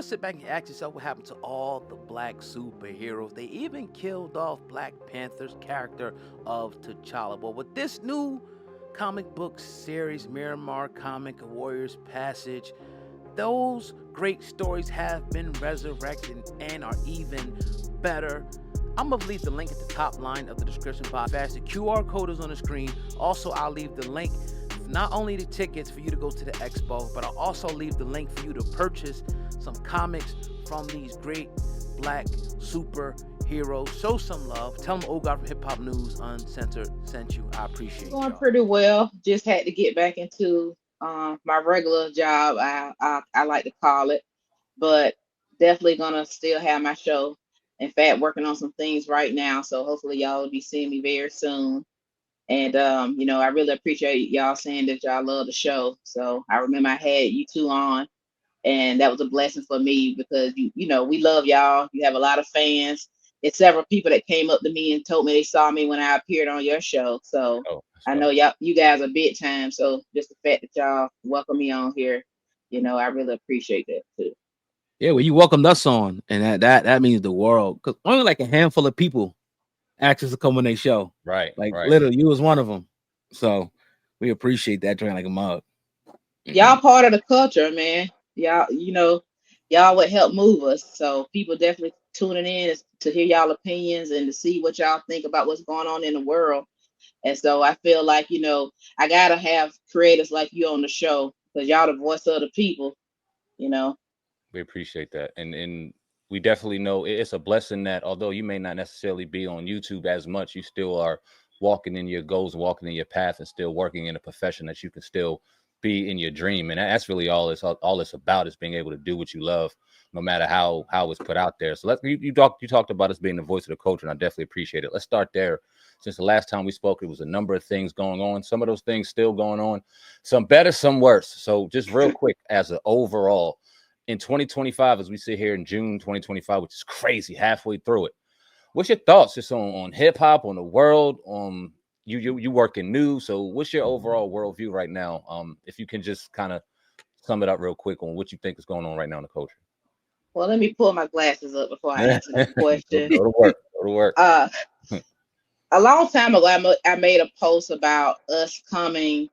Sit back and ask yourself what happened to all the black superheroes. They even killed off Black Panther's character of T'Challa. But with this new comic book series, Miramar Comic Warriors Passage, those great stories have been resurrected and are even better. I'm gonna leave the link at the top line of the description box. Fast, the QR code is on the screen. Also, I'll leave the link, not only the tickets for you to go to the expo, but I'll also leave the link for you to purchase some comics from these great black superheroes. Show some love. Tell them Old God from Hip Hop News Uncensored sent you. I appreciate Going y'all. pretty well. Just had to get back into my regular job. I like to call it, but definitely gonna still have my show. In fact, working on some things right now. So hopefully y'all will be seeing me very soon. And I really appreciate y'all saying that y'all love the show. So I remember I had you two on, and that was a blessing for me because we love y'all. You have a lot of fans. It's several people that came up to me and told me they saw me when I appeared on your show. So Oh, that's I know dope. you guys are big time. So just the fact that y'all welcome me on here, I really appreciate that too. Yeah, well, you welcomed us on, and that means the world. Because only like a handful of people asked us to come on their show. Right, Like right. literally, you was one of them. So we appreciate that. Drink like a mug. Y'all part of the culture, man. Y'all would help move us. So people definitely tuning in to hear y'all opinions and to see what y'all think about what's going on in the world. And so I feel like, I gotta have creators like you on the show because y'all the voice of the people, you know. We appreciate that, and we definitely know it's a blessing that although you may not necessarily be on YouTube as much, you still are walking in your goals, walking in your path, and still working in a profession that you can still be in your dream. And that's really all it's about is being able to do what you love, no matter how it's put out there. So you talked about us being the voice of the culture, and I definitely appreciate it. Let's start there. Since the last time we spoke, it was a number of things going on. Some of those things still going on, some better, some worse. So just real quick, as an overall in 2025, as we sit here in June 2025, which is crazy, halfway through it. What's your thoughts just on hip hop, on the world, on you work in news? So what's your overall worldview right now? If you can just kind of sum it up real quick on what you think is going on right now in the culture. Well, let me pull my glasses up before I answer that question. Go to work. Go to work. Uh, a long time ago, I made a post about us coming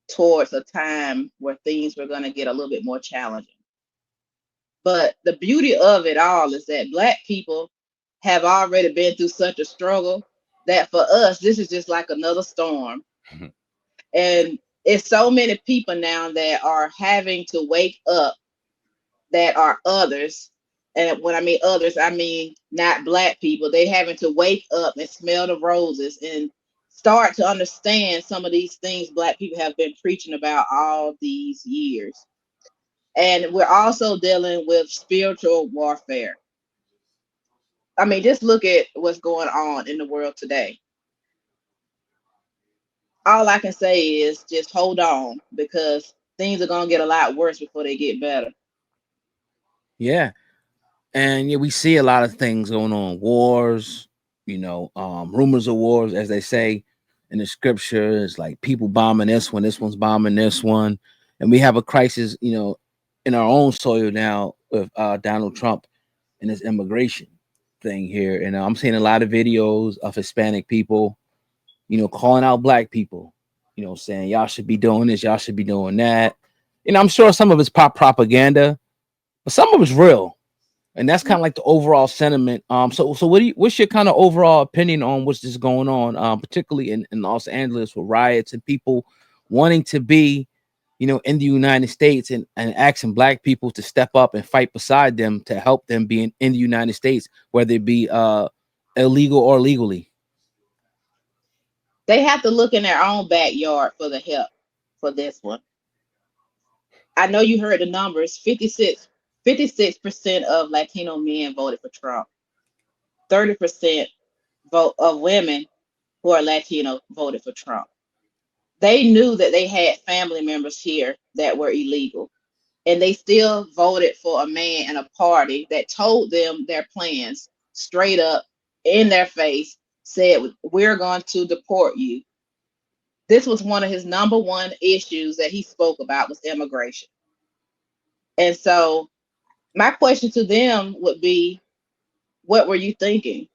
towards a time where things were going to get a little bit more challenging. But the beauty of it all is that Black people have already been through such a struggle that for us, this is just like another storm. And it's so many people now that are having to wake up that are others. And when I mean others, I mean not Black people. They having to wake up and smell the roses and start to understand some of these things Black people have been preaching about all these years. And we're also dealing with spiritual warfare. I mean, just look at what's going on in the world today. All I can say is just hold on because things are going to get a lot worse before they get better. Yeah, and yeah, we see a lot of things going on. Wars, rumors of wars, as they say in the scriptures, like people bombing this one's bombing this one, and we have a crisis, in our own soil now with Donald Trump and his immigration thing here. And I'm seeing a lot of videos of Hispanic people, calling out Black people, saying y'all should be doing this, y'all should be doing that. I'm sure some of it's pop propaganda, but some of it's real, and that's kind of like the overall sentiment. So what's your kind of overall opinion on what's just going on, particularly in Los Angeles with riots and people wanting to be, in the United States and asking Black people to step up and fight beside them to help them be in the United States, whether it be illegal or legally. They have to look in their own backyard for the help for this one. I know you heard the numbers 56% of Latino men voted for Trump, 30% vote of women who are Latino voted for Trump. They knew that they had family members here that were illegal, and they still voted for a man and a party that told them their plans straight up in their face, said, "We're going to deport you." This was one of his number one issues that he spoke about was immigration. And so My question to them would be, what were you thinking?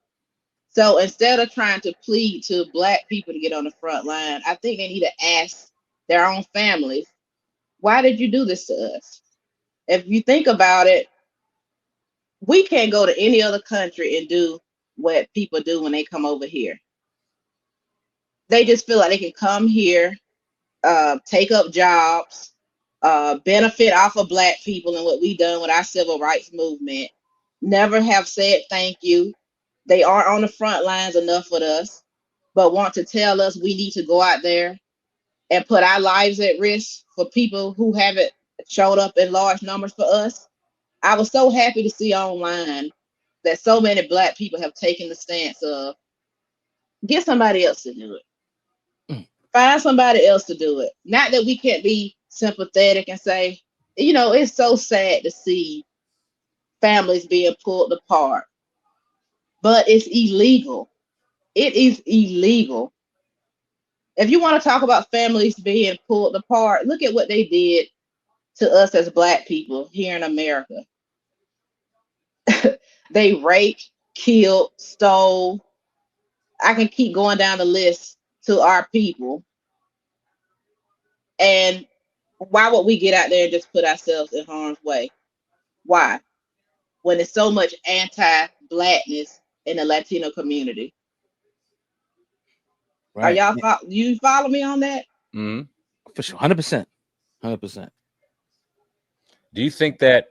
So instead of trying to plead to Black people to get on the front line, I think they need to ask their own families, why did you do this to us? If you think about it, we can't go to any other country and do what people do when they come over here. They just feel like they can come here, take up jobs, benefit off of Black people and what we done with our civil rights movement. Never have said thank you. They aren't on the front lines enough with us, but want to tell us we need to go out there and put our lives at risk for people who haven't showed up in large numbers for us. I was so happy to see online that so many Black people have taken the stance of, get somebody else to do it. Find somebody else to do it. Not that we can't be sympathetic and say, it's so sad to see families being pulled apart, but it's illegal. It is illegal. If you want to talk about families being pulled apart, look at what they did to us as Black people here in America. They raped, killed, stole. I can keep going down the list to our people. And why would we get out there and just put ourselves in harm's way? Why? When there's so much anti-Blackness in the Latino community. Are Right. y'all you follow me on that? Mm-hmm. For sure. 100%. 100%. Do you think that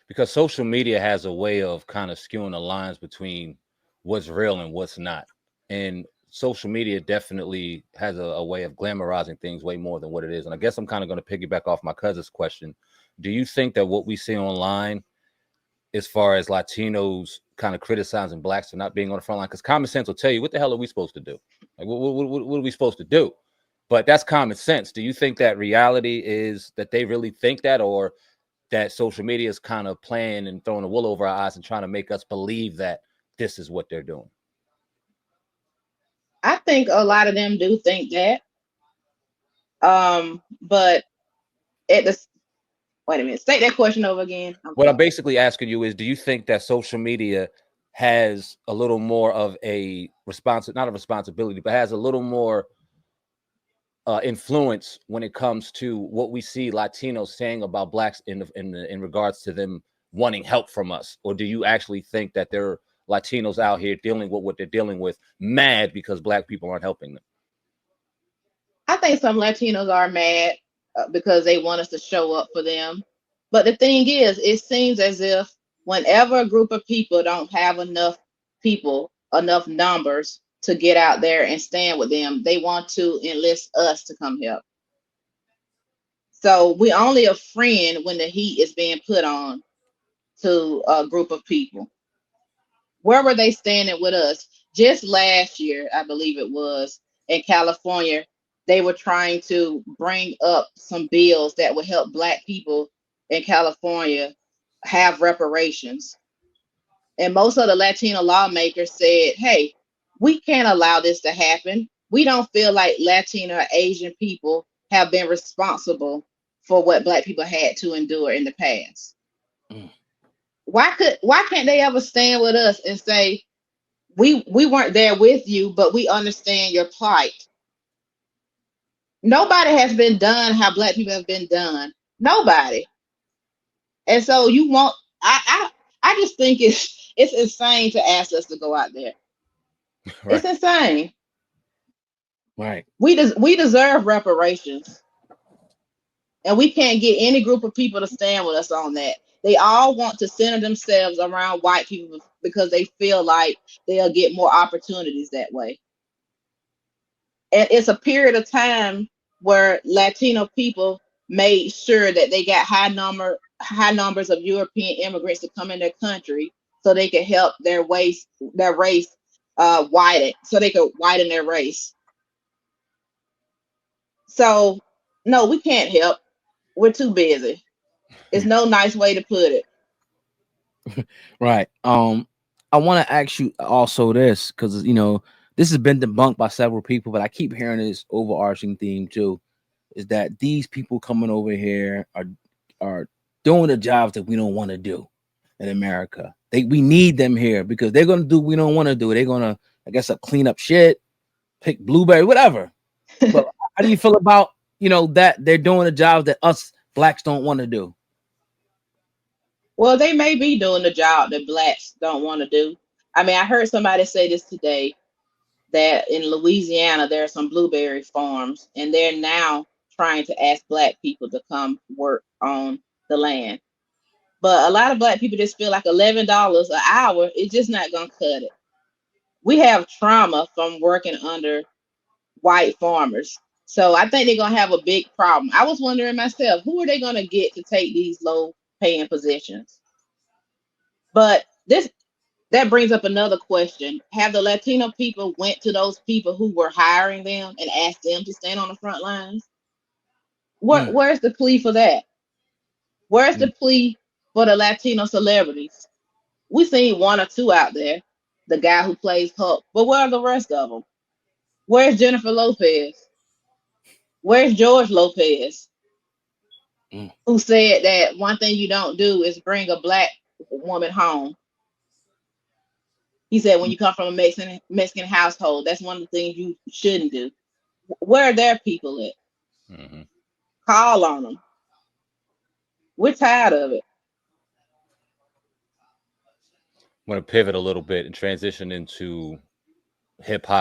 because social media has a way of kind of skewing the lines between what's real and what's not, and social media definitely has a way of glamorizing things way more than what it is. And I guess I'm kind of going to piggyback off my cousin's question. Do you think that what we see online, as far as Latinos kind of criticizing Blacks for not being on the front line, because common sense will tell you, what the hell are we supposed to do? Like, what are we supposed to do? But that's common sense. Do you think that reality is that they really think that, or that social media is kind of playing and throwing the wool over our eyes and trying to make us believe that this is what they're doing? I think a lot of them do think that. But at the wait a minute, state that question over again. What I'm basically asking you is, do you think that social media has a little more of a not a responsibility, but has a little more influence when it comes to what we see Latinos saying about Blacks in regards to them wanting help from us? Or do you actually think that there are Latinos out here dealing with what they're dealing with, mad because Black people aren't helping them? I think some Latinos are mad because they want us to show up for them. But the thing is, it seems as if whenever a group of people don't have enough people, enough numbers to get out there and stand with them, they want to enlist us to come help. So we're only a friend when the heat is being put on to a group of people. Where were they standing with us? Just last year, I believe it was, in California, they were trying to bring up some bills that would help Black people in California have reparations. And most of the Latino lawmakers said, hey, we can't allow this to happen. We don't feel like Latino or Asian people have been responsible for what Black people had to endure in the past. Mm. Why can't they ever stand with us and say, we weren't there with you, but we understand your plight? Nobody has been done how Black people have been done. Nobody. And so you want I just think it's insane to ask us to go out there. Right. It's insane. Right. We deserve reparations. And we can't get any group of people to stand with us on that. They all want to center themselves around white people because they feel like they'll get more opportunities that way. And it's a period of time where Latino people made sure that they got high numbers of European immigrants to come in their country so they could help their race widen, so they could widen their race. So no, we can't help. We're too busy. It's no nice way to put it. Right. I want to ask you also this, because this has been debunked by several people, but I keep hearing this overarching theme too, is that these people coming over here are doing the jobs that we don't want to do in America. We need them here because they're gonna do what we don't want to do. They're gonna, I guess, clean up shit, pick blueberry, whatever. But how do you feel about that they're doing the jobs that us blacks don't want to do? Well, they may be doing the job that blacks don't want to do. I mean, I heard somebody say this today that in Louisiana there are some blueberry farms, and they're now trying to ask black people to come work on the land. But a lot of black people just feel like $11 an hour is just not gonna cut it. We have trauma from working under white farmers. So I think they're gonna have a big problem. I was wondering myself, who are they gonna get to take these low paying positions? But that brings up another question. Have the Latino people went to those people who were hiring them and asked them to stand on the front lines? Where's the plea for that? Where's the plea for the Latino celebrities? We seen one or two out there, the guy who plays Hulk, but where are the rest of them? Where's Jennifer Lopez? Where's George Lopez, who said that one thing you don't do is bring a black woman home? He said when you come from a Mexican household, that's one of the things you shouldn't do. Where are their people at? Mm-hmm. Call on them. We're tired of it. I'm going to pivot a little bit and transition into hip hop.